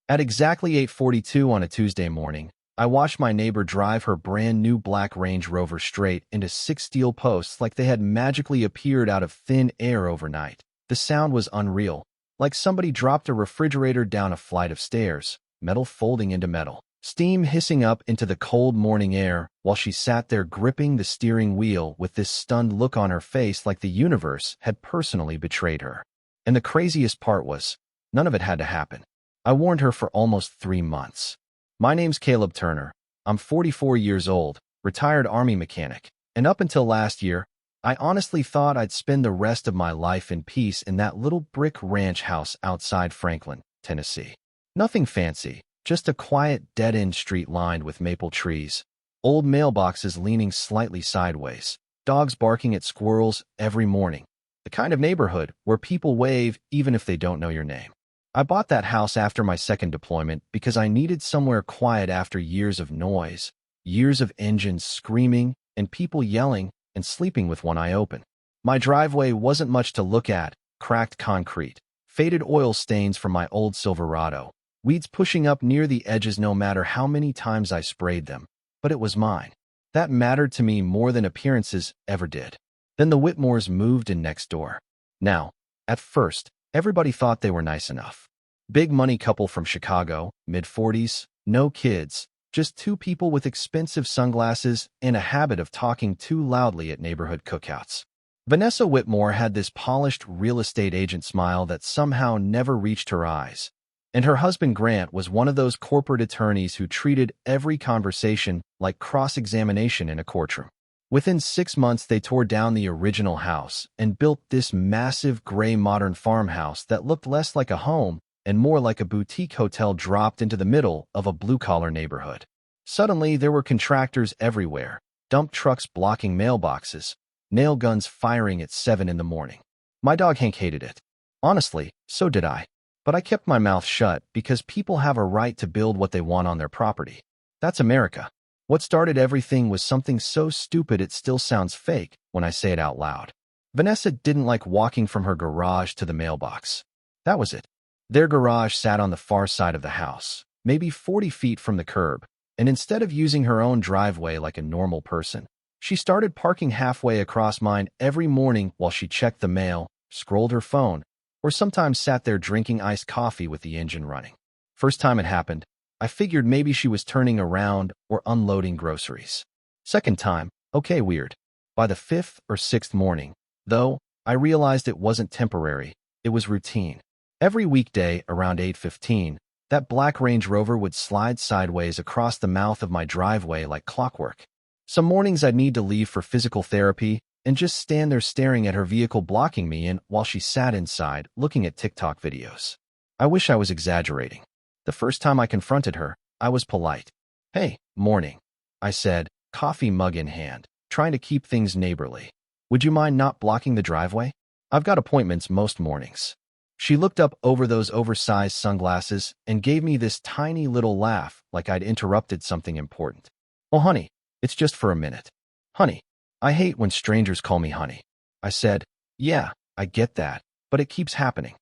At exactly 8:42 on a Tuesday morning, I watched my neighbor drive her brand new black Range Rover straight into 6 steel posts like they had magically appeared out of thin air overnight. The sound was unreal, like somebody dropped a refrigerator down a flight of stairs, metal folding into metal, steam hissing up into the cold morning air while she sat there gripping the steering wheel with this stunned look on her face like the universe had personally betrayed her. And the craziest part was, none of it had to happen. I warned her for almost 3 months. My name's Caleb Turner. I'm 44 years old, retired Army mechanic, and up until last year, I honestly thought I'd spend the rest of my life in peace in that little brick ranch house outside Franklin, Tennessee. Nothing fancy, just a quiet dead-end street lined with maple trees, old mailboxes leaning slightly sideways, dogs barking at squirrels every morning, the kind of neighborhood where people wave even if they don't know your name. I bought that house after my second deployment because I needed somewhere quiet after years of noise, years of engines screaming and people yelling and sleeping with one eye open. My driveway wasn't much to look at: cracked concrete, faded oil stains from my old Silverado, weeds pushing up near the edges no matter how many times I sprayed them. But it was mine. That mattered to me more than appearances ever did. Then the Whitmores moved in next door. Now, at first, everybody thought they were nice enough. Big money couple from Chicago, mid-40s, no kids, just 2 people with expensive sunglasses and a habit of talking too loudly at neighborhood cookouts. Vanessa Whitmore had this polished real estate agent smile that somehow never reached her eyes. And her husband Grant was one of those corporate attorneys who treated every conversation like cross-examination in a courtroom. Within 6 months, they tore down the original house and built this massive gray modern farmhouse that looked less like a home and more like a boutique hotel dropped into the middle of a blue-collar neighborhood. Suddenly, there were contractors everywhere, dump trucks blocking mailboxes, nail guns firing at 7 in the morning. My dog Hank hated it. Honestly, so did I. But I kept my mouth shut because people have a right to build what they want on their property. That's America. What started everything was something so stupid it still sounds fake when I say it out loud. Vanessa didn't like walking from her garage to the mailbox. That was it. Their garage sat on the far side of the house, maybe 40 feet from the curb, and instead of using her own driveway like a normal person, she started parking halfway across mine every morning while she checked the mail, scrolled her phone, or sometimes sat there drinking iced coffee with the engine running. First time it happened, I figured maybe she was turning around or unloading groceries. Second time, okay, weird. By the 5th or 6th morning, though, I realized it wasn't temporary, it was routine. Every weekday around 8:15, that black Range Rover would slide sideways across the mouth of my driveway like clockwork. Some mornings I'd need to leave for physical therapy and just stand there staring at her vehicle blocking me in while she sat inside looking at TikTok videos. I wish I was exaggerating. The first time I confronted her, I was polite. "Hey, morning," I said, coffee mug in hand, trying to keep things neighborly. "Would you mind not blocking the driveway? I've got appointments most mornings." She looked up over those oversized sunglasses and gave me this tiny little laugh like I'd interrupted something important. "Oh, honey, it's just for a minute." "Honey, I hate when strangers call me honey." I said, "Yeah, I get that, but it keeps happening."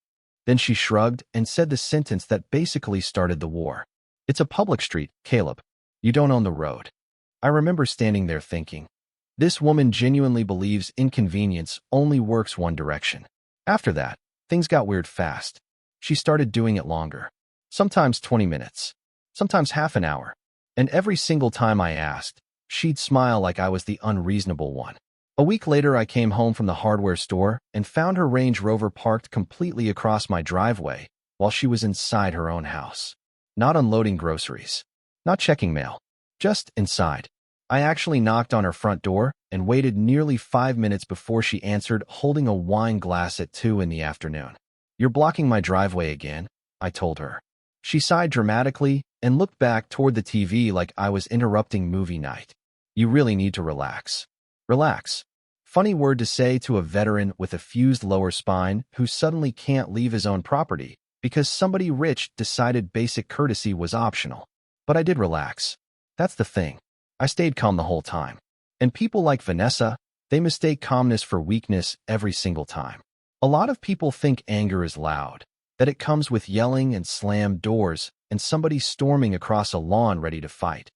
Then she shrugged and said the sentence that basically started the war. "It's a public street, Caleb. You don't own the road." I remember standing there thinking, this woman genuinely believes inconvenience only works one direction. After that, things got weird fast. She started doing it longer. Sometimes 20 minutes. Sometimes half an hour. And every single time I asked, she'd smile like I was the unreasonable one. A week later, I came home from the hardware store and found her Range Rover parked completely across my driveway while she was inside her own house. Not unloading groceries. Not checking mail. Just inside. I actually knocked on her front door and waited nearly 5 minutes before she answered, holding a wine glass at 2 in the afternoon. "You're blocking my driveway again," I told her. She sighed dramatically and looked back toward the TV like I was interrupting movie night. "You really need to relax." Relax. Funny word to say to a veteran with a fused lower spine who suddenly can't leave his own property because somebody rich decided basic courtesy was optional. But I did relax. That's the thing. I stayed calm the whole time. And people like Vanessa, they mistake calmness for weakness every single time. A lot of people think anger is loud, that it comes with yelling and slammed doors and somebody storming across a lawn ready to fight.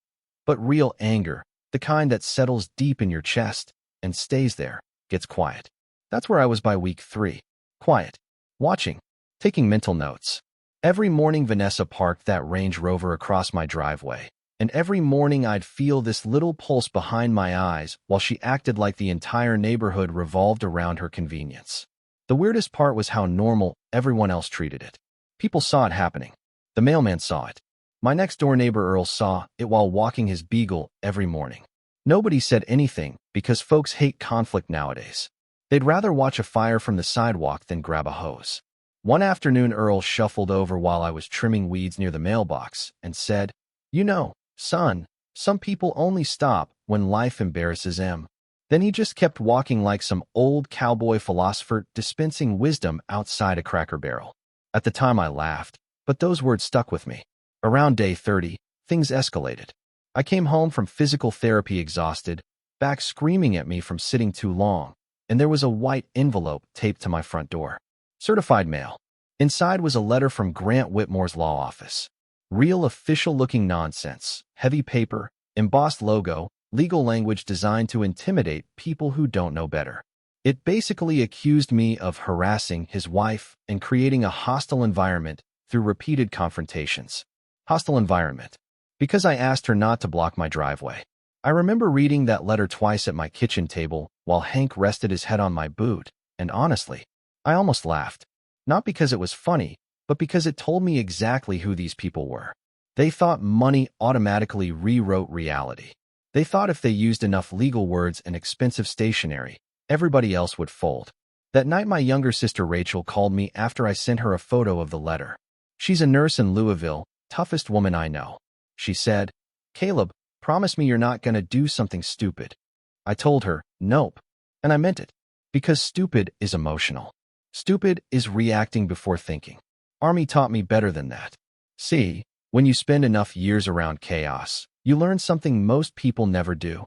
But real anger, the kind that settles deep in your chest and stays there, gets quiet. That's where I was by week 3. Quiet. Watching. Taking mental notes. Every morning Vanessa parked that Range Rover across my driveway, and every morning I'd feel this little pulse behind my eyes while she acted like the entire neighborhood revolved around her convenience. The weirdest part was how normal everyone else treated it. People saw it happening. The mailman saw it. My next-door neighbor Earl saw it while walking his beagle every morning. Nobody said anything because folks hate conflict nowadays. They'd rather watch a fire from the sidewalk than grab a hose. One afternoon, Earl shuffled over while I was trimming weeds near the mailbox and said, "You know, son, some people only stop when life embarrasses them." Then he just kept walking like some old cowboy philosopher dispensing wisdom outside a Cracker Barrel. At the time I laughed, but those words stuck with me. Around day 30, things escalated. I came home from physical therapy exhausted, back screaming at me from sitting too long, and there was a white envelope taped to my front door. Certified mail. Inside was a letter from Grant Whitmore's law office. Real official-looking nonsense, heavy paper, embossed logo, legal language designed to intimidate people who don't know better. It basically accused me of harassing his wife and creating a hostile environment through repeated confrontations. Hostile environment. Because I asked her not to block my driveway. I remember reading that letter twice at my kitchen table while Hank rested his head on my boot, and honestly, I almost laughed. Not because it was funny, but because it told me exactly who these people were. They thought money automatically rewrote reality. They thought if they used enough legal words and expensive stationery, everybody else would fold. That night my younger sister Rachel called me after I sent her a photo of the letter. She's a nurse in Louisville, toughest woman I know. She said, "Caleb, promise me you're not gonna do something stupid." I told her, "Nope." And I meant it. Because stupid is emotional. Stupid is reacting before thinking. Army taught me better than that. See, when you spend enough years around chaos, you learn something most people never do.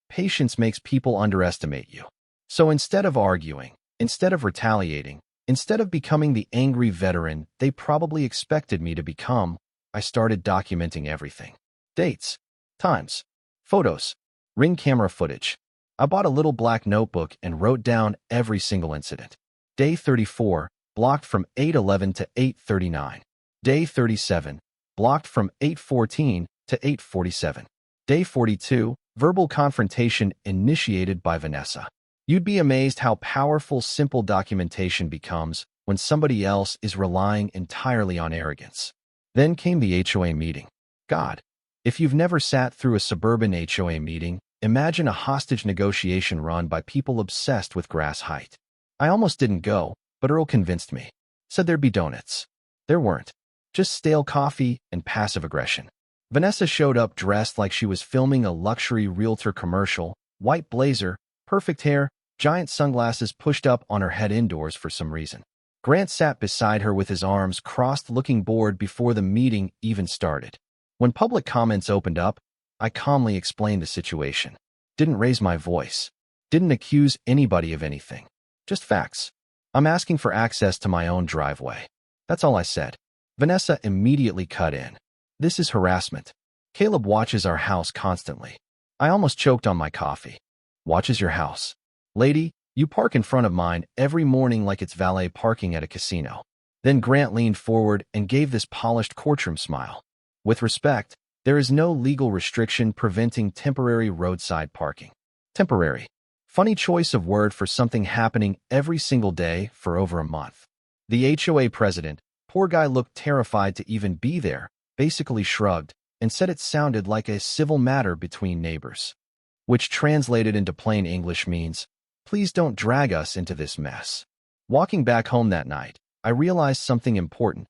Patience makes people underestimate you. So instead of arguing, instead of retaliating, instead of becoming the angry veteran they probably expected me to become, I started documenting everything. Dates, times, photos, ring camera footage. I bought a little black notebook and wrote down every single incident. Day 34, blocked from 8:11 to 8:39. Day 37, blocked from 8:14 to 8:47. Day 42, verbal confrontation initiated by Vanessa. You'd be amazed how powerful simple documentation becomes when somebody else is relying entirely on arrogance. Then came the HOA meeting. God, if you've never sat through a suburban HOA meeting, imagine a hostage negotiation run by people obsessed with grass height. I almost didn't go, but Earl convinced me. Said there'd be donuts. There weren't. Just stale coffee and passive aggression. Vanessa showed up dressed like she was filming a luxury realtor commercial, white blazer, perfect hair, giant sunglasses pushed up on her head indoors for some reason. Grant sat beside her with his arms crossed looking bored before the meeting even started. When public comments opened up, I calmly explained the situation. Didn't raise my voice. Didn't accuse anybody of anything. Just facts. I'm asking for access to my own driveway. That's all I said. Vanessa immediately cut in. This is harassment. Caleb watches our house constantly. I almost choked on my coffee. Watches your house. Lady, you park in front of mine every morning like it's valet parking at a casino. Then Grant leaned forward and gave this polished courtroom smile. With respect, there is no legal restriction preventing temporary roadside parking. Temporary. Funny choice of word for something happening every single day for over a month. The HOA president, poor guy, looked terrified to even be there, basically shrugged, and said it sounded like a civil matter between neighbors. Which translated into plain English means, please don't drag us into this mess. Walking back home that night, I realized something important.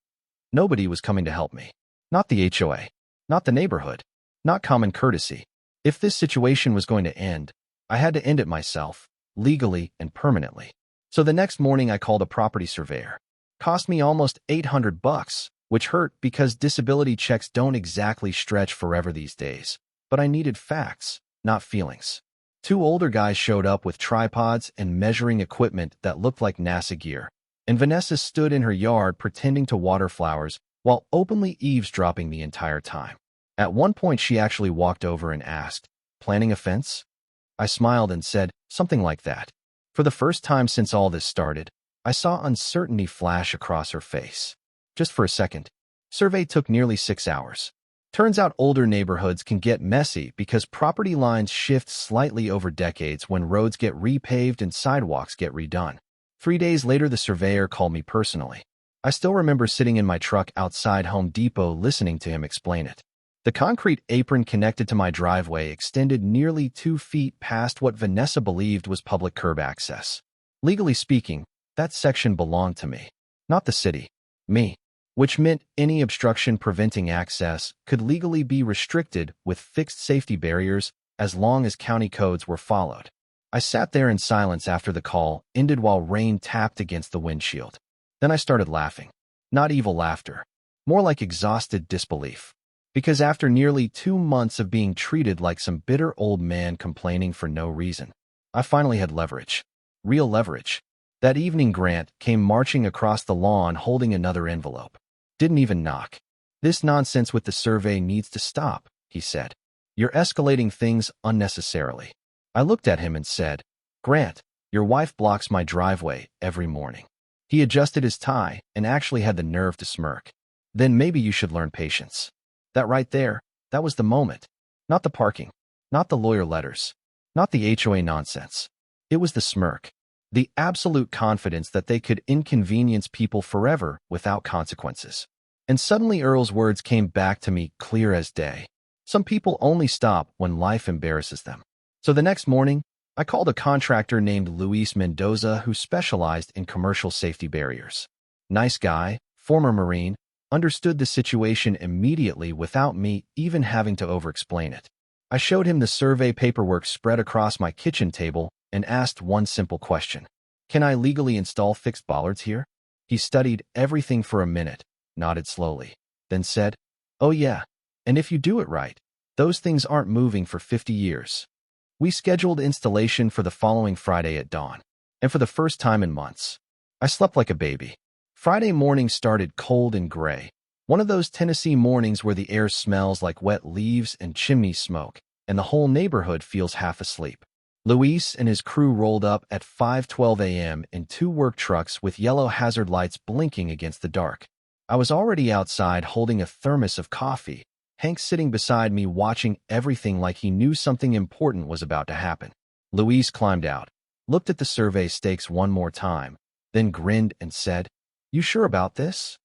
Nobody was coming to help me. Not the HOA. Not the neighborhood. Not common courtesy. If this situation was going to end, I had to end it myself, legally and permanently. So the next morning I called a property surveyor. Cost me almost $800, which hurt because disability checks don't exactly stretch forever these days. But I needed facts, not feelings. Two older guys showed up with tripods and measuring equipment that looked like NASA gear, and Vanessa stood in her yard pretending to water flowers while openly eavesdropping the entire time. At one point, she actually walked over and asked, "Planning a fence?" I smiled and said, "Something like that." For the first time since all this started, I saw uncertainty flash across her face. Just for a second. Survey took nearly 6 hours. Turns out older neighborhoods can get messy because property lines shift slightly over decades when roads get repaved and sidewalks get redone. 3 days later, the surveyor called me personally. I still remember sitting in my truck outside Home Depot listening to him explain it. The concrete apron connected to my driveway extended nearly 2 feet past what Vanessa believed was public curb access. Legally speaking, that section belonged to me, not the city. Me. Which meant any obstruction preventing access could legally be restricted with fixed safety barriers as long as county codes were followed. I sat there in silence after the call ended while rain tapped against the windshield. Then I started laughing. Not evil laughter, more like exhausted disbelief. Because after nearly 2 months of being treated like some bitter old man complaining for no reason, I finally had leverage. Real leverage. That evening, Grant came marching across the lawn holding another envelope. Didn't even knock. "This nonsense with the survey needs to stop," he said. "You're escalating things unnecessarily." I looked at him and said, "Grant, your wife blocks my driveway every morning." He adjusted his tie and actually had the nerve to smirk. "Then maybe you should learn patience." That right there, that was the moment. Not the parking, not the lawyer letters, not the HOA nonsense. It was the smirk. The absolute confidence that they could inconvenience people forever without consequences. And suddenly Earl's words came back to me clear as day. Some people only stop when life embarrasses them. So the next morning, I called a contractor named Luis Mendoza who specialized in commercial safety barriers. Nice guy, former Marine, understood the situation immediately without me even having to over-explain it. I showed him the survey paperwork spread across my kitchen table and asked one simple question. "Can I legally install fixed bollards here?" He studied everything for a minute, nodded slowly, then said, "Oh yeah, and if you do it right, those things aren't moving for 50 years. We scheduled installation for the following Friday at dawn, and for the first time in months, I slept like a baby. Friday morning started cold and gray, one of those Tennessee mornings where the air smells like wet leaves and chimney smoke, and the whole neighborhood feels half asleep. Luis and his crew rolled up at 5:12 a.m. in 2 work trucks with yellow hazard lights blinking against the dark. I was already outside holding a thermos of coffee, Hank sitting beside me watching everything like he knew something important was about to happen. Luis climbed out, looked at the survey stakes one more time, then grinned and said, "You sure about this?"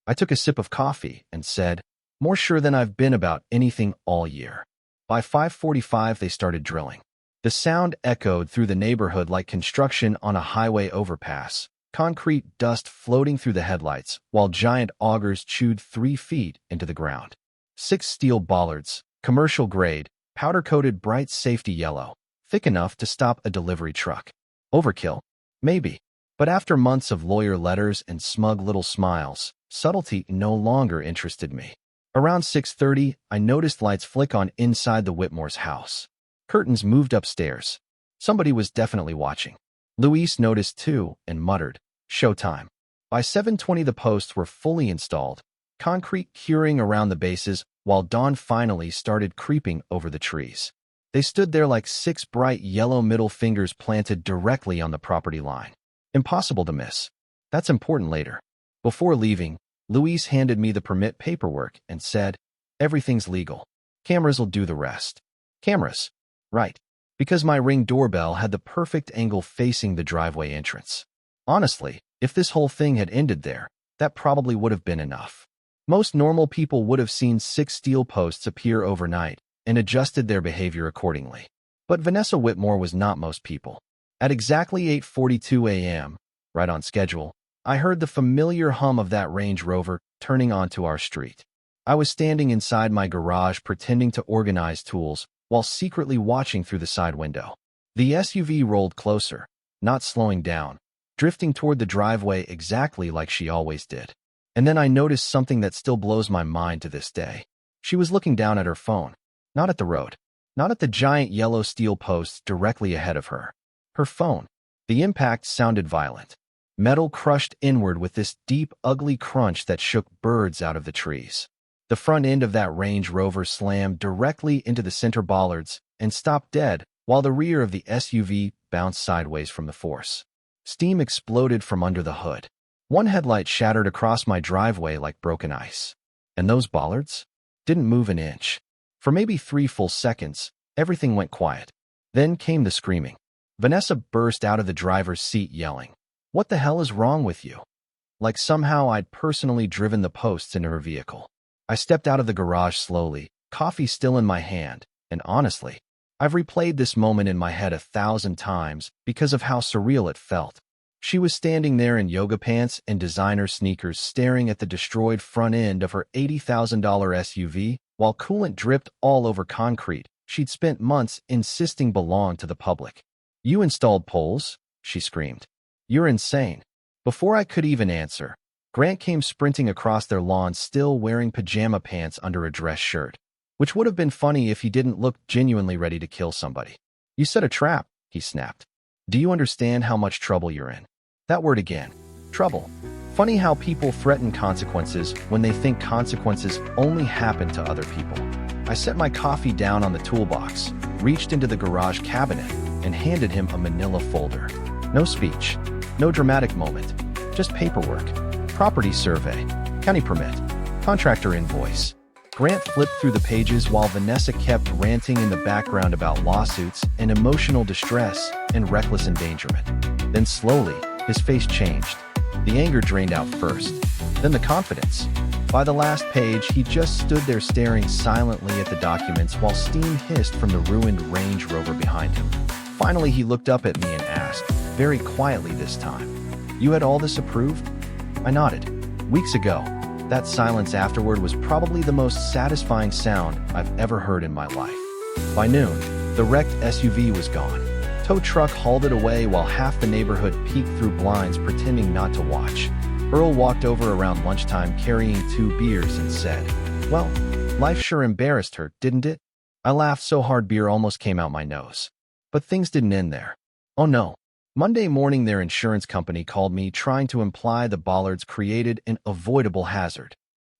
I took a sip of coffee and said, "More sure than I've been about anything all year." By 5:45, they started drilling. The sound echoed through the neighborhood like construction on a highway overpass, concrete dust floating through the headlights, while giant augers chewed 3 feet into the ground. 6 steel bollards, commercial grade, powder-coated bright safety yellow, thick enough to stop a delivery truck. Overkill? Maybe. But after months of lawyer letters and smug little smiles, subtlety no longer interested me. Around 6:30, I noticed lights flick on inside the Whitmore's house. Curtains moved upstairs. Somebody was definitely watching. Luis noticed too and muttered, "Showtime." By 7:20, the posts were fully installed, concrete curing around the bases, while dawn finally started creeping over the trees. They stood there like 6 bright yellow middle fingers planted directly on the property line. Impossible to miss. That's important later. Before leaving, Luis handed me the permit paperwork and said, "Everything's legal. Cameras'll do the rest." Cameras. Right. Because my Ring doorbell had the perfect angle facing the driveway entrance. Honestly, if this whole thing had ended there, that probably would have been enough. Most normal people would have seen 6 steel posts appear overnight and adjusted their behavior accordingly. But Vanessa Whitmore was not most people. At exactly 8:42 a.m., right on schedule, I heard the familiar hum of that Range Rover turning onto our street. I was standing inside my garage pretending to organize tools while secretly watching through the side window. The SUV rolled closer, not slowing down, drifting toward the driveway exactly like she always did. And then I noticed something that still blows my mind to this day. She was looking down at her phone, not at the road, not at the giant yellow steel posts directly ahead of her. Her phone. The impact sounded violent. Metal crushed inward with this deep, ugly crunch that shook birds out of the trees. The front end of that Range Rover slammed directly into the center bollards and stopped dead, while the rear of the SUV bounced sideways from the force. Steam exploded from under the hood. One headlight shattered across my driveway like broken ice. And those bollards didn't move an inch. For maybe 3 full seconds, everything went quiet. Then came the screaming. Vanessa burst out of the driver's seat yelling, "What the hell is wrong with you?" Like somehow I'd personally driven the posts into her vehicle. I stepped out of the garage slowly, coffee still in my hand, and honestly, I've replayed this moment in my head 1,000 times because of how surreal it felt. She was standing there in yoga pants and designer sneakers staring at the destroyed front end of her $80,000 SUV while coolant dripped all over concrete she'd spent months insisting belonged to the public. "You installed poles?" she screamed. "You're insane." Before I could even answer, Grant came sprinting across their lawn still wearing pajama pants under a dress shirt, which would have been funny if he didn't look genuinely ready to kill somebody. "You set a trap," he snapped. "Do you understand how much trouble you're in?" That word again. Trouble. Funny how people threaten consequences when they think consequences only happen to other people. I set my coffee down on the toolbox, reached into the garage cabinet, and handed him a manila folder. No speech. No dramatic moment. Just paperwork. Property survey. County permit. Contractor invoice. Grant flipped through the pages while Vanessa kept ranting in the background about lawsuits and emotional distress and reckless endangerment. Then slowly, his face changed. The anger drained out first, then the confidence. By the last page, he just stood there staring silently at the documents while steam hissed from the ruined Range Rover behind him. Finally, he looked up at me and asked, very quietly this time, "You had all this approved?" I nodded. Weeks ago, that silence afterward was probably the most satisfying sound I've ever heard in my life. By noon, the wrecked SUV was gone. Tow truck hauled it away while half the neighborhood peeked through blinds pretending not to watch. Earl walked over around lunchtime carrying 2 beers and said, "Well, life sure embarrassed her, didn't it?" I laughed so hard beer almost came out my nose. But things didn't end there. Oh no. Monday morning their insurance company called me trying to imply the bollards created an avoidable hazard.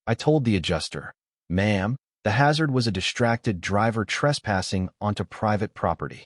I told the adjuster, "Ma'am, the hazard was a distracted driver trespassing onto private property."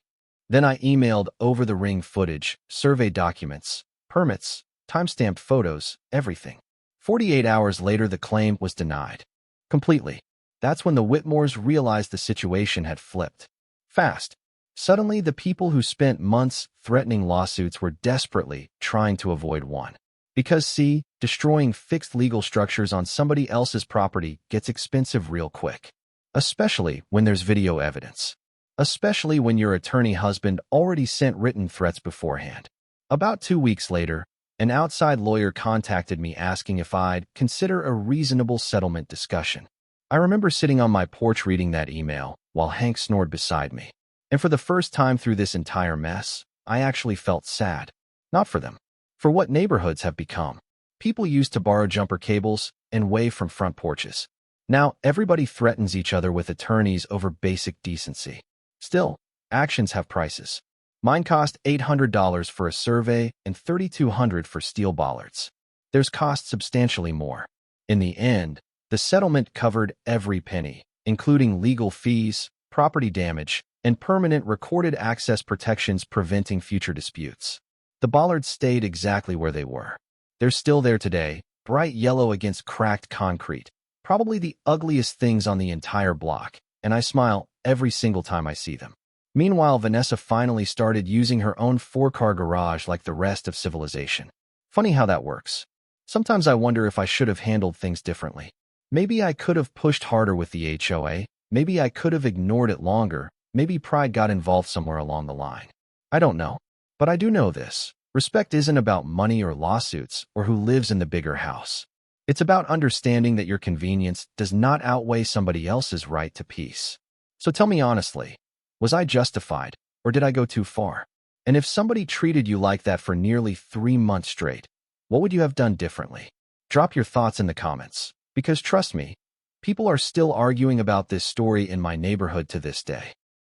Then I emailed over the ring footage, survey documents, permits, timestamped photos, everything. 48 hours later, the claim was denied. Completely. That's when the Whitmores realized the situation had flipped. Fast. Suddenly, the people who spent months threatening lawsuits were desperately trying to avoid one. Because, see, destroying fixed legal structures on somebody else's property gets expensive real quick. Especially when there's video evidence. Especially when your attorney husband already sent written threats beforehand. About 2 weeks later, an outside lawyer contacted me asking if I'd consider a reasonable settlement discussion. I remember sitting on my porch reading that email while Hank snored beside me. And for the first time through this entire mess, I actually felt sad. Not for them. For what neighborhoods have become. People used to borrow jumper cables and wave from front porches. Now everybody threatens each other with attorneys over basic decency. Still, actions have prices. Mine cost $800 for a survey and $3,200 for steel bollards. Theirs cost substantially more. In the end, the settlement covered every penny, including legal fees, property damage, and permanent recorded access protections preventing future disputes. The bollards stayed exactly where they were. They're still there today, bright yellow against cracked concrete, probably the ugliest things on the entire block, and I smile every single time I see them. Meanwhile, Vanessa finally started using her own 4-car garage like the rest of civilization. Funny how that works. Sometimes I wonder if I should have handled things differently. Maybe I could have pushed harder with the HOA. Maybe I could have ignored it longer. Maybe pride got involved somewhere along the line. I don't know. But I do know this. Respect isn't about money or lawsuits or who lives in the bigger house. It's about understanding that your convenience does not outweigh somebody else's right to peace. So tell me honestly, was I justified, or did I go too far? And if somebody treated you like that for nearly 3 months straight, what would you have done differently? Drop your thoughts in the comments, because trust me, people are still arguing about this story in my neighborhood to this day.